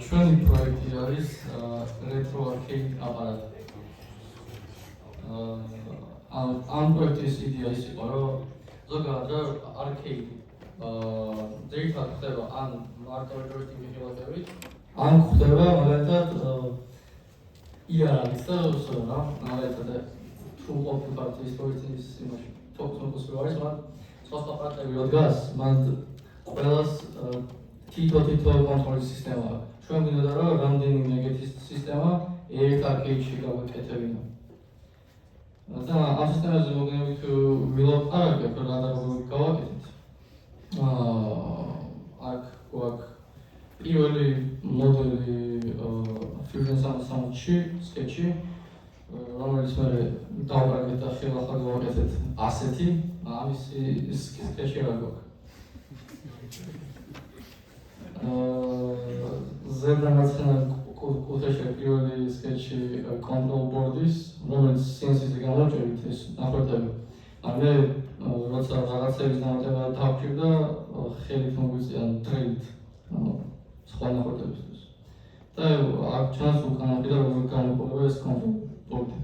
ჩვენი პროექტი არის retro arcade აპარატი. ამ პროექტის იდეა ის იყო, რომ ზოგადად arcade ძირითადად ხდება ან მარტო ჯოისტიკის მიღებებით, ან ხდება მაგალითად იარაღის და რა, მაგალითად თუ ყოფილიყარ ის პროექტის იმაში ფოკუს არის, მაგრამ სხვა აპარატები რო დგას, მან ყველას თითო კონტროლის სისტემა აქვს. ჩვენ გვინდა რომ რამდენიმე ეგეთი სისტემა ერთ arcade-ში გავაკეთებინა. და ამ სისტემაზე მოგნებით ვილაპარაკებ, რა გავაკეთეთ. აქ გვაქვს პირველი მოდელი Fusion 360-ში, sketch-ი, რომელიც მე დავაკეთეთ და ხელახლა გავაკეთეთ ასეთი, ამის sketch-ი რა გვაქვს. ზედამაცხენა კუთხეში პირველი sketch-ი control board-ის, რომელიც CNC-ზე გამოჭერით ეს ნახვეტები. მე როცა რაღაცების დამატება დავჭირდა, ხელით მოგვიწია დრილით სხვა ნახვეტებისთვის. და აქ ჩანს უკანა კიდევ როგორ გამოყურება ეს control board-ი.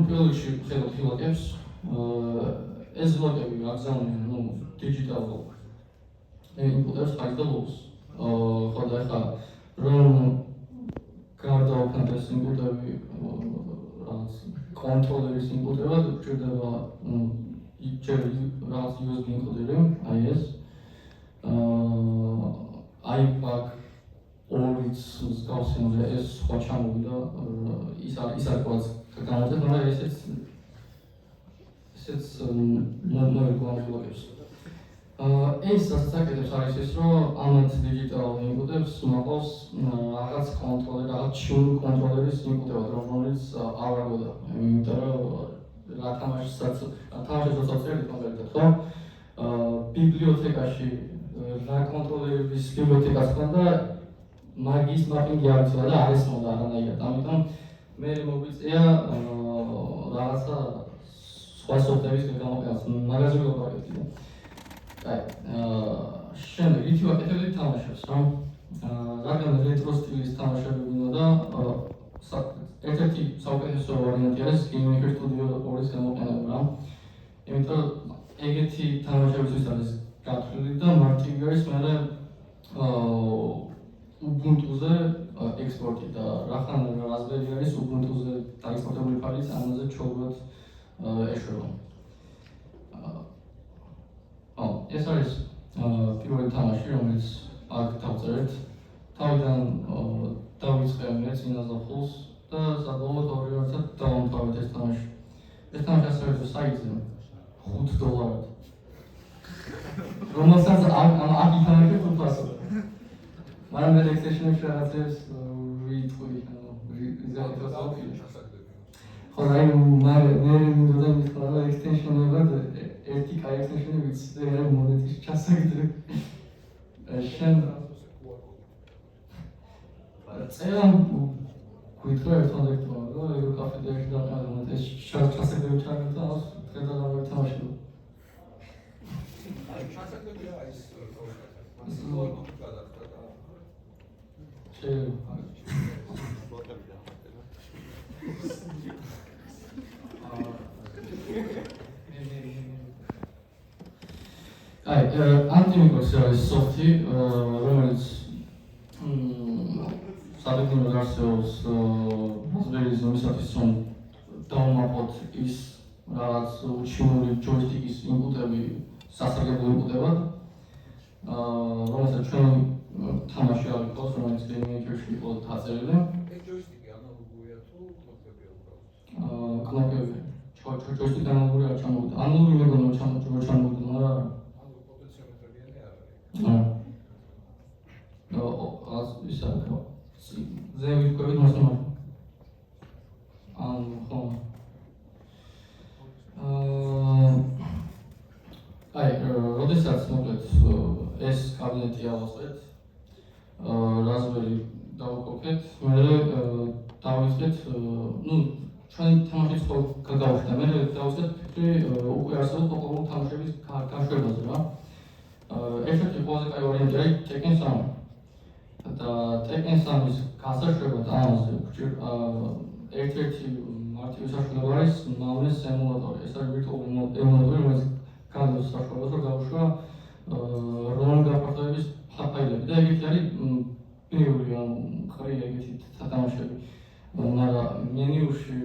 პირველ რიგში ხედავთ ხილაკებს. ეს ლოკები აგზავნიან digital input-ებს ხარჯ და loss. ხო და ახლა რომ გარდაუქმნათ ეს input-ები რაღაც კონტროლერის input-ებად გვჭირდება ჯერ რაღაც USB encoder-ი, აი ეს. აი აქ ორიც მსგავსი ეს სხვა ჩამოვიდა, ის არის გამოწვევ, მაგრამ ესეც მოგვიყვანებს. ეს სასაკეთებს არის ის, რომ ამათ digital input-ებს მოყავს რაღაც კონტროლერი, რაღაც tune კონტროლერის input-ებად, რომელიც არ აღგოდა. იმიტომ რომ რა თამაშსაც წერდით მაგალითად, ხო? ბიბლიოთეკაში რა კონტროლერების ბიბლიოთეკას ჰქონდა, მაგის მაპინგი არ იცოდა და არ ესმოდა არანაირად. ამიტომ მე მოგვიწია რაღაცა სხვა სოფტვერის გამოყენას, მაგაზე ვიყავით. აი, შემდეგ ვითი ვაკეთებდი თამაშებს, რა. რადგან რეტრო სტილის თამაშები მინდოდა, ერთ-ერთი საუკეთესო ვარიანტი არის Game Maker Studio 2-ის გამოყენება, რა. იმიტომ ეგეთი თამაშებისთვის არის გათვლილი და მარტივი არის მე Ubuntu-ზე ექსპორტი და რახან Raspberry არის Ubuntu-ზე დაექსპორტებული ფაილიც ამაზე ჩვეულად ეშვება. ეს არის პირველი თამაში, რომელიც აქ დავწერეთ. თავიდან დავიწყე წინაზრახულს და საბოლოოდ 2 რიცხვად დავამთავრეთ ეს თამაში. ეს თამაში ასევე საიტზე $5. რომელსაც აქ ითამაშეთ უფასოდ. მაგრამ მე extension-ში რაღაცებს ვიტყვი, იზოლაციას ავხილე. ხო, აი მე მინდოდა მithქვა, რომ extension-ებად ერთი კაი extension-ი ვიცი და მონეტის ჩასაგდრებ. შენ წერა გვითხრა ერთმანეთს რომ ეგრე კაფედრიაში დავყავდეთ ეს ჩასაგდრებ ჩაგდა და დღედა დავეთამაშე. აი ჩასაგდრები რა ის Antimicros არის soft-ი, რომელიც საბედნიეროდ არსებობს Raspberry-ზე იმისათვის, რომ დავუმატოთ ის რაღაც უჩინური ჯოისტიკის input-ები სასარგებლო input-ებად, რომელსაც ჩვენ თამაში არ იყოს, რომელიც Game Maker-ში იყო დაწერილი. ეს ჯოისტიკი ანალოგურია თუ კნოპკებია უბრალოდ? კნოპკები. ჯოისტიკი ანალოგური არ ჩამოვიდა. ანალოგური მეგონა ჩამოვიდა, მაგრამ ის არის ზევით კვებით მოსმენ. ხო. აი, როდესაც მოკლედ ეს კაბინეტი ავასწრეთ, Raspberry დავუკეთეთ, მე დავიწყეთ, ჩვენი თამაშის გავხდა, მე დავიწყეთ უკვე არსებულ პოპულარულ თამაშების გაშვებაზე, რა. ერთ-ერთი ყველაზე კაი ვარიანტი არის Tekken 3. და Tekken 3-ის გასაშვებად ამაზე ერთ-ერთი მარტივი საშუალება არის Maunes ემულატორი. ეს არის ვირტუალური ემულატორი, რომელიც გადადის საშუალებას, რომ გაუშვა ROM გაფართოების ფაილები და ეგეთი არის პირველი მხრივ ეგეთი თამაშები. მაგრამ მენიუში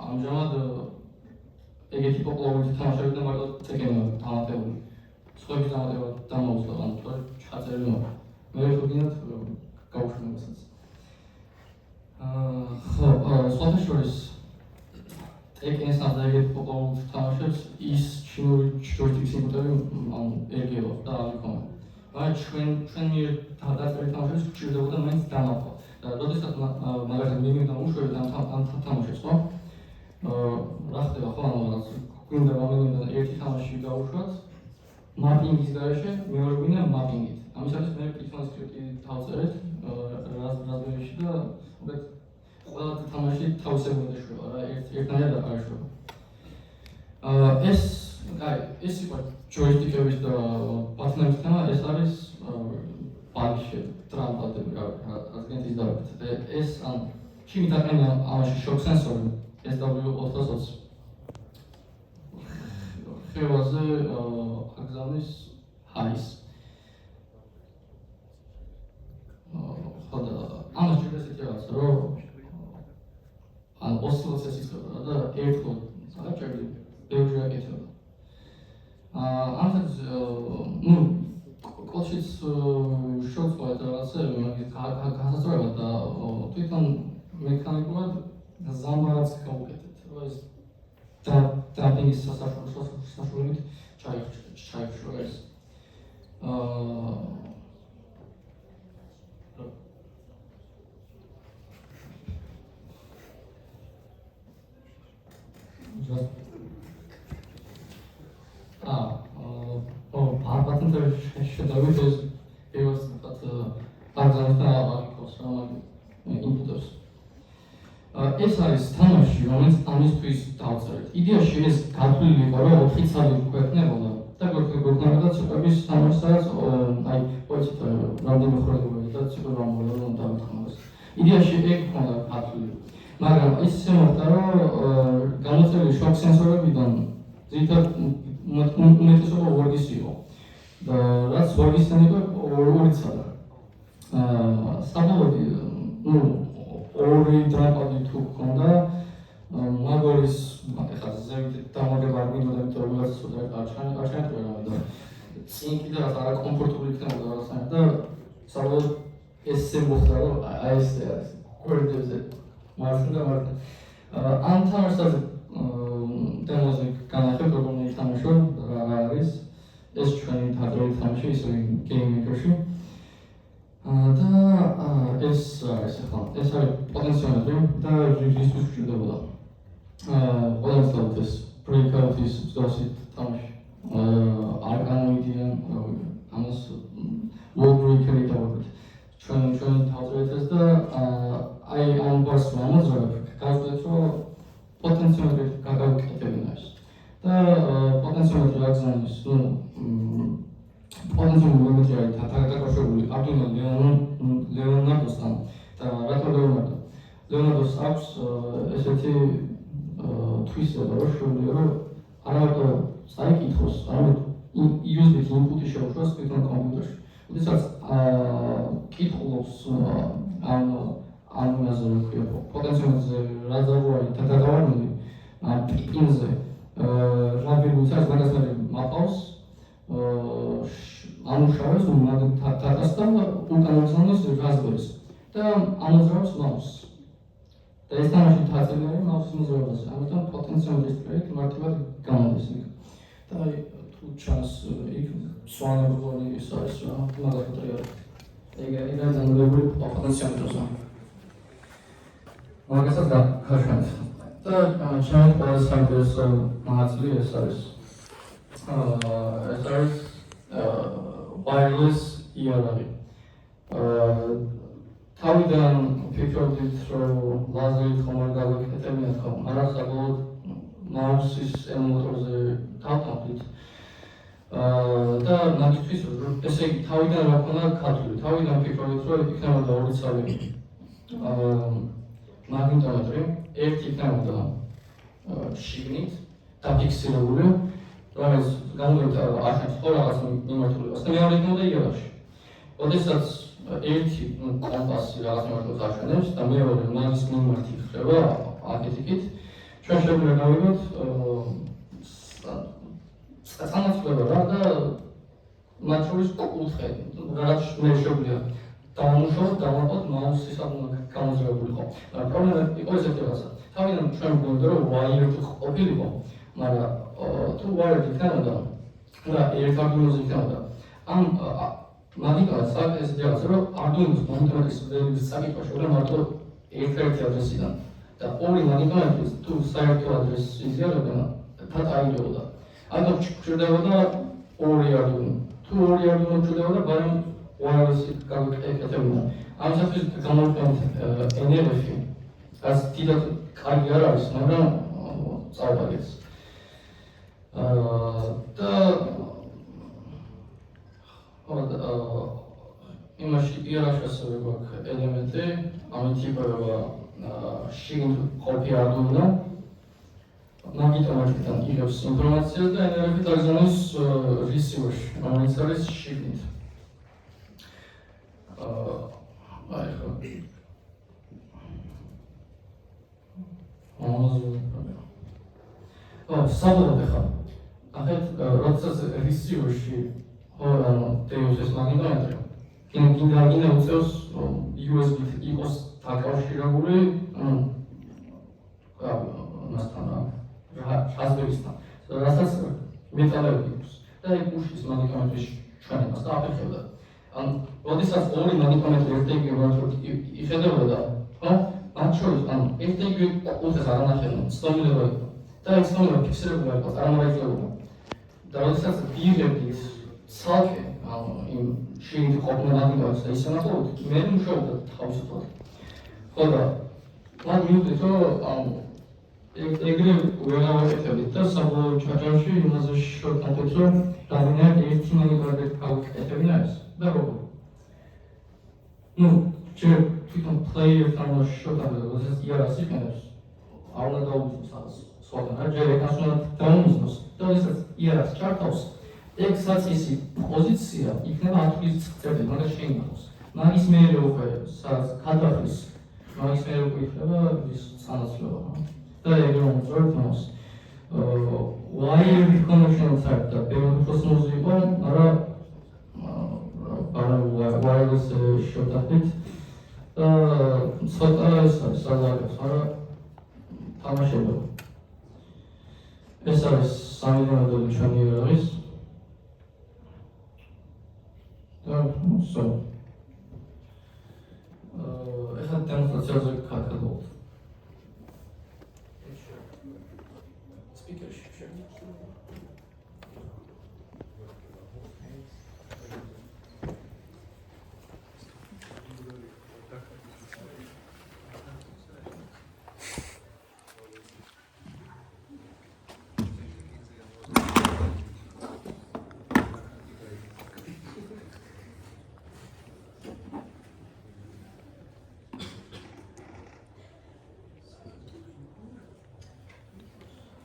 ამჟამად ეგეთი პოპულარული თამაშები და მარტო Tekken-ია დამატებული. სხვების დამატება დამოუწდა, ანუ თუ ჩაწერილი მაქვს. მე ხო გინდათ გავუშვებასაც. სხვათა შორის Tekken-ს და ეგეთი პოპულარული თამაშებს ის ჩინური ჯოისტიკის ინპუტები ერგება და არ იქნება. მაგრამ ჩვენ მიერ დაწერილი თამაშებს გჭირდებოდა მაინც დამატვა. და როდესაც მაგალითად მიმდინა უშვებთ ამ თამაშებს, ხო? რა ხდება ხო, ანუ რაღაც გვინდა რომელიმე ერთი თამაში გავუშვათ მაპინგის გარეშე, მეორე გვინდა მაპინგით. ამისათვის მე Python სკრიპტი დავწერეთ Raspberry-ში და უბრალოდ ყველა თამაში თავისებურად ეშვება რა, ერთნაირად არ ეშვება. ეს იყო ჯოისტიკების და ბატონების თემა, ეს არის ბაგში ტრამპადები რადგან ის დავაკეთეთ. ეს ან ჩინით აყენია ამაში შოკ სენსორი SW420 ხევაზე აგზავნის ჰაის. ხოდა ამას ჭირდება ესეთი რაღაცა, რომ ან ოსცილაციას იწყებოდა და ერთხელ საჭირო ბევრი აკეთებდა. ამას კოჩიც შოქვა და რაღაცები გასასწორებად და თვითონ მექანიკურად ზამბარაც გავუკეთეთ, რომ ეს დრაფტინგის საშუალებით ჩაიხრა ეს. ბატონთა შედარებით ეს აგზავნის და აღიქოს რა ინპუტებს. ეს არის თამაში, რომელიც ამისთვის დავწერეთ. იდეაში ეს გათვლილი იყო, რომ 4 წელი გვექნებოდა და გვექნებოდა ციფრების თამაშსაც, აი, პოეცით რამდენი ხრელებია და ციფრები ამბობენ დავითხმოს. იდეაში ეგ ქონდა გათვლილი. მაგრამ ის შემოხდა, რომ გამოწერილი შოკ სენსორებიდან ზედმეტ უმეტესობა ვორგის იყო. და რაც ვორგისთან იყო 2 წელი. საბოლოოდ ორი დრაპადი თუ ქონდა მაგორის ეხლა ზევით დამაგება არ მინდოდა, იმიტომ რომ რაღაც უდა არჩენია და წინ კიდე რაღაც არა კომფორტული იქნებოდა რაღაცა და საბოლოოდ ეს შემოხდა, რომ აი ეს არის გვერდებზე მარშრუტი ამ თამაშს დემოზე განახებ როგორ მოითამაშო რა არის ეს ჩვენი თატრალური თამაში ისე Game Maker-ში და ეს არის პოტენციალები და რისთვის გვჭირდებოდა ყველასთვის Breakout-ის მსგავსი თამაში Arkanoid-იან ამას Wall Breaker-ი დავაკეთეთ ჩვენ თატრებს და აი ამ ბარს მომაძრაებ გავხდეთ რომ პოტენციალები გადავკეთებინა ეს და პოტენციალები აგზავნის პოტენციალური მომენტი დაკავშირებული Arduino Leonardo-სთან და რატო Leonardo-ს აქვს ესეთი თვისება რომ შეუძლია რომ არამარტო წაიკითხოს, არამედ USB-ით ინპუტი შეუშვას თვითონ კომპიუტერში. როდესაც კითხულობს ამაზე ვქია პოტენციალზე რა ზავარი და დაგავარდნი პინზე რა ვირუსი არის მაგასთან მაპავს ამუშავებს თათასთან უკანონზონოს Raspberry-ს და ამოძრავებს მაუსს და ეს თამაში თაწილი არის მაუსის მოძრაობაზე, ამიტომ პოტენციალის პროექტი მარტივად გამოდის იქ და აი თუ ჩანს იქ სვანებული ის არის რა მაგალითად ეგ განზომილებული პოტენციალზე მაგასაც გახსნათ და ჩემი ყველაზე საინტერესო ნაწილი ეს არის wireless ERR თავიდან ფიქრობდით რომ ლაზერით ხომ არ გავაკეთებინათ ხომ, მაგრამ საბოლოოდ მაუსის ემულატორზე დავთვალეთ და მაგისთვის ესე იგი თავიდან რა ქონა ქართული, თავიდან ფიქრობთ რომ იქნებოდა ორი ცალი მაგნიტომეტრი, ერთი იქნებოდა შიგნით დაფიქსირებული, რომელიც გამოიყენება ახლა ხო რაღაც მიმართულებას და მეორე იქნებოდა იერაში. ოდესაც ერთი კომპასი რაღაც მიმართულებას აჩვენებს და მეორე მაგის მიმართი ხდება აქეთ-იქით, ჩვენ შეგვიძლია გავიგოთ სანაცვლება რა და მათ შორის კუთხე, რაც მე შეგვიძლია დავამუშავოთ, დავამატოთ მაუსის გამოძრაებულიყო. პრობლემა იყო ესეთი რაღაცა. თავიდან ჩვენ გვქონდა რომ wired ყოფილიყო, მაგრამ თუ wired იქნებოდა და ერთ არდუინოზე იქნებოდა. ამ მაგიტომაც ეს რაღაცა რომ არდუინოს მონიტორის საკითხი შეგვიძლია მარტო ერთ-ერთი ადრესიდან და ორი მაგიტომეტრის თუ საერთო ადრესს იზიარებენ და დაიჯეროდა. ანუ გვჭირდებოდა ორი არდუინო. თუ ორი არდუინო გვჭირდებოდა, მაგრამ wireless-ი გავიკეთებინა. ამისათვის გამოვიყენეთ NRF-ი. რაც დიდად კარგი არ არის, მაგრამ წავაგეთ. და იმაში იერაში ასევე გვაქვს ელემენტი, ამით იპოვება შიგნით ყოფილი არდუინო. მაგიტომეტრიდან იღებს ინფორმაციას და NRF-ით აგზავნებს receiver-ში, რომელიც არის შიგნით. აი ხო. საბოლოოდ ახლა. ახეთ როდესაც receiver-ში დეუს მაგნიტომეტრი, გინდა უწევს USB-ით იყოს დაკავშირებული, მასთან რაზბერისთან, რასაც მეტალები აქვს და ეგ უშლის მაგნიტომეტრის ჩვენებას და აფერხებდა. ანუ როდესაც ორი მაგნიტომეტრი ერთ-ერთი მიმართულებით იხედებოდა, ხო? მათ შორის ანუ ერთ-ერთი კუთხეს არ ანახებდნენ, ცნობილება იყო და ეს ცნობილება ფიქსირებული იყო, წარმოგიდგენია. და როდესაც დიიღებდით ცალკე, ანუ იმ შიგნით ყოფილი მაგნიტომეტრს და ისე ნახავთ, მე მუშაობდა თავისუფლად. ხო და მან მივხვდით, რომ ანუ ეგრე ვეღარავეთებით და საბოლოო ჩაჭარში იმაზე შევკეთეთ, რომ რამდენად ერთი მაგნიტომეტრი გავუკეთებინა ეს და როგორ. ჯერ თვითონ პლეიერთან შევკეთეთ, როდესაც იარას იყენებს, არ უნდა დაუბრუნოს სადაც სხვაგან, რა ჯერ ეკას უნდა დაუმიზნოს და როდესაც იარას ჩართავს, ეგ საწისი პოზიცია იქნება ათვლის წერტილი, მაგრამ შეინახოს. მაგის მერე უკვე სადაც გადახრის, მაგის მერე უკვე იქნება ის სანაცვლება. და ეგრე მომწვევთ მას. wired connection-ს არის და ბევრი ხოსმოზი იყო, მაგრამ wireless შევდახით და ცოტა ეს არის საზარებს, მაგრამ თამაშება. ეს არის სამი მოდელი ჩვენი არის. და სო. ეხლა დემონსტრაციაზე გადავიდეთ.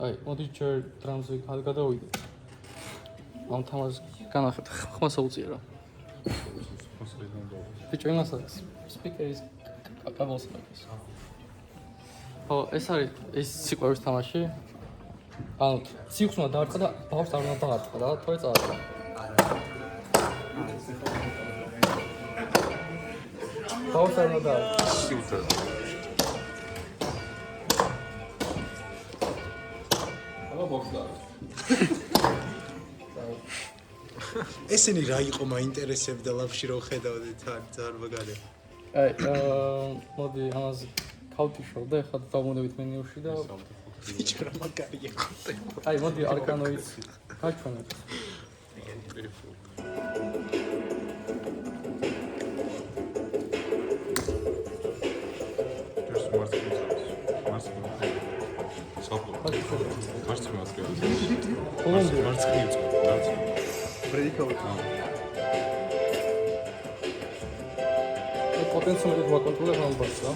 აი, მოდი ჯერ დრამზე გადავიდეთ. ამ თამაშს განახეთ, ხმა საუწია რა. ბიჭო, იმას აქვს სპიკერის კაბელს მაქვს. ხო, ეს არის ეს სიყვარულის თამაში. ანუ სიყვს უნდა დაარტყა და ბავშვს არ უნდა დაარტყა რა, თორე წაარტყა. ბავშვს არ უნდა დაარტყა. ესენი რა იყო მაინტერესებდა ლაფში რო ხედავდით ძალიან მაგარი. აი, მოდი ამაზე გავტიშავ და ეხლა დავმოდებით მენიუში და ბიჭო რა მაგარია კონტენტი. აი, მოდი არკანოიც გაჩვენოთ. კოლუმბია. პოტენციალურად ვაკონტროლებ ამ ბარს რა.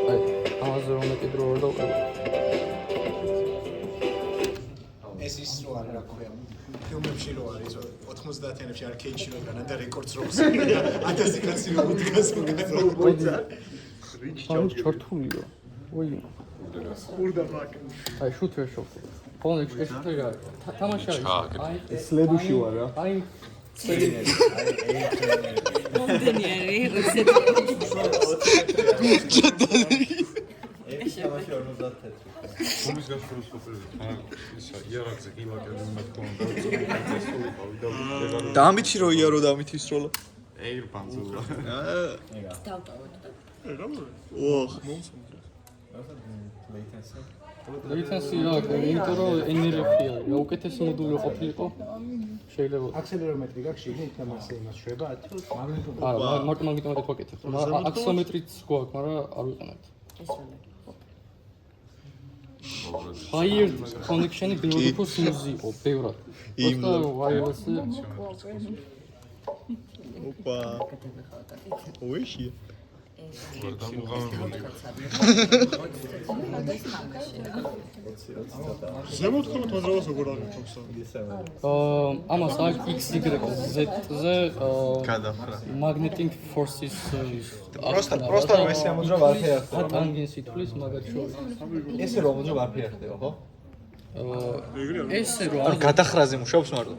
აი, ამაზე რომ მეტი დრო არ დავყევი. ეს ის რო არ რა ქვია ფილმებში რო არის 90-იანებში არქეიდში რო განა და რეკორდს რო ხსნია 1000 კაცი რო უდგას მოგეწონა აი ჩართულია. ოი. ურდა მაგ აი შუთერ შოფ. ფონი ეს ხერა თამაში არის. აი სლედუში ვარ რა. აი მომდენიერი ისეთი Komis gashfros ყოფილი ისა იარაღზე გილაკები უნდა თქონდა და ამითი რო იარო და ამითი ისროლა. ეირბანძულა დავტოვოთ და ოხ. ლეიტენსი რა იმიტომ რომ ენერგია რა უკეთესი მოდული ყოფილიყო შეიძლება აქსელერომეტრი გაქვს შიგნით იქნება ასე იმას შვება არა მაგნიტომეტრით ვაკეთებ აქსელომეტრიც გვაქვს მაგრამ არ ვიყენებთ ეს რა Wired connection-ი ბევრი უფრო სმუზი იყო, ბევრად. Просто wireless-ი ოპა. ოიში. ზემოთ ხომ თაზრავს როგორ აღიქობს ამას აქვს XYZ-ზე გადახრა. magnetic forces Просто რომ ესე ამოძრა ვარფერი ახდება. ტანგენსი თulis მაგათ შორის. ესე რომ ამოძრა ვარფერი ახდება, ხო? ესე რომ ანუ გადახრაზე მუშაობს მარტო.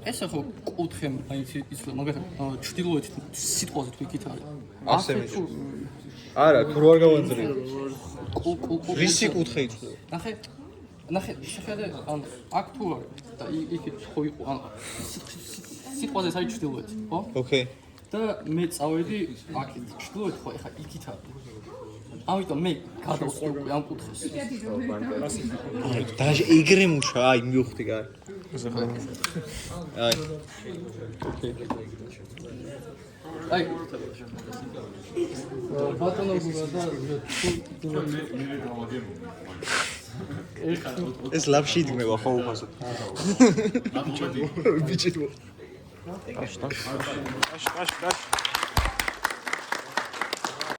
ესე ხო კუთხე მაინც ის მაგათ ჩtildeოეთ სიტყვაზე თუ იქით არის. ასე მიჩნევ. არა, თუ რო არ გავანძრი. რისი კუთხე იწვევ? ნახე, შეხედე, ანუ აქ თუ არის და იქით ხო იყო, ანუ სიტყვაზე საერთოდ ჩtildeოეთ, ხო? ოკეი. და მე წავედი აქეთ ჩtildeოეთ, ხო, ეხა იქით არის. ამიტომ მე გადავწყვეტ ამ კუთხეს. დაჟე ეგრე მუშა, აი მივხვდი კარი. აი. ოკეი. აი. ბატონო გუგა და ეს ლაფში იდგმება ხო უფასო. ბიჭედო. აშტა. აშტა.